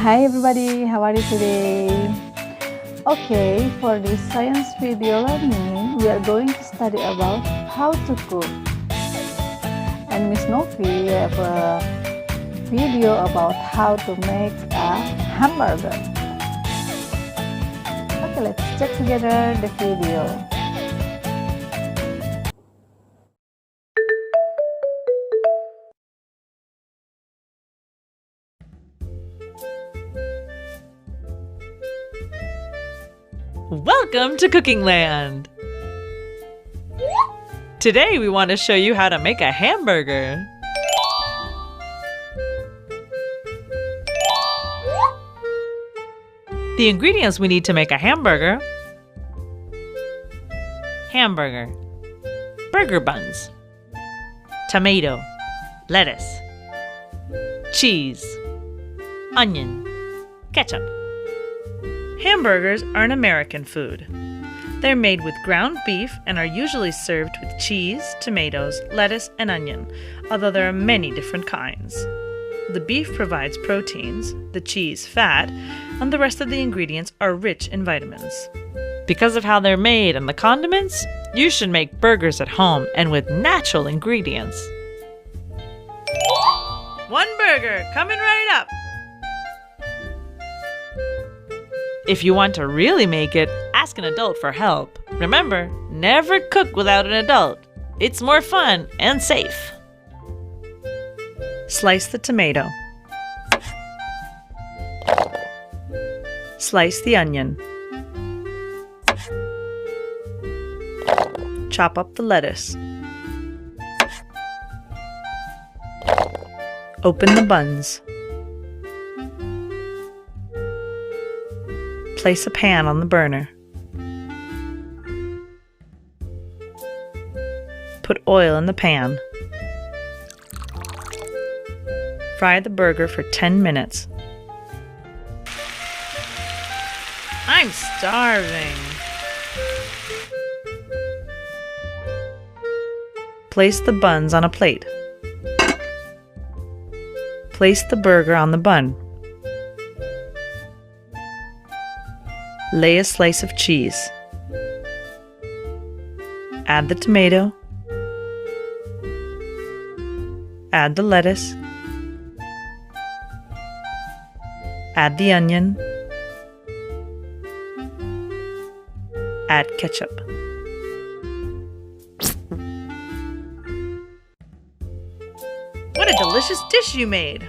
Hi everybody, how are you today? Okay, for this science video learning, we are going to study about how to cook. And Miss Novi have a video about how to make a hamburger. Okay, let's check together the video. Welcome to Cooking Land! Today we want to show you how to make a hamburger. The ingredients we need to make a hamburger: hamburger, burger buns, tomato, lettuce, cheese, onion, ketchup. Hamburgers are an American food. They're made with ground beef and are usually served with cheese, tomatoes, lettuce, and onion, although there are many different kinds. The beef provides proteins, the cheese fat, and the rest of the ingredients are rich in vitamins. Because of how they're made and the condiments, you should make burgers at home and with natural ingredients. One burger coming right up! If you want to really make it, ask an adult for help. Remember, never cook without an adult. It's more fun and safe. Slice the tomato. Slice the onion. Chop up the lettuce. Open the buns. Place a pan on the burner. Put oil in the pan. Fry the burger for 10 minutes. I'm starving. Place the buns on a plate. Place the burger on the bun. Lay a slice of cheese. Add the tomato. Add the lettuce. Add the onion. Add ketchup. What a delicious dish you made!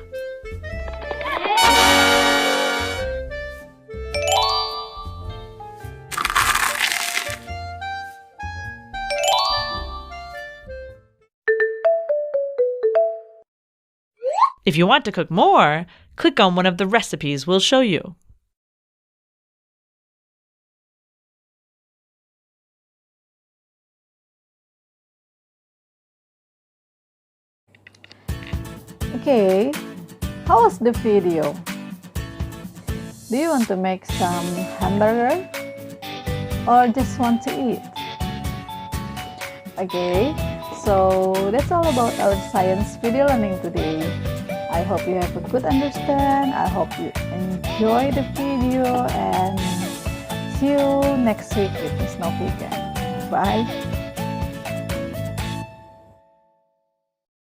If you want to cook more, click on one of the recipes we'll show you. Okay, how was the video? Do you want to make some hamburger? Or just want to eat? Okay, so that's all about our science video learning today. I hope you have a good understand. I hope you enjoy the video and see you next week with Miss Novi again. Bye.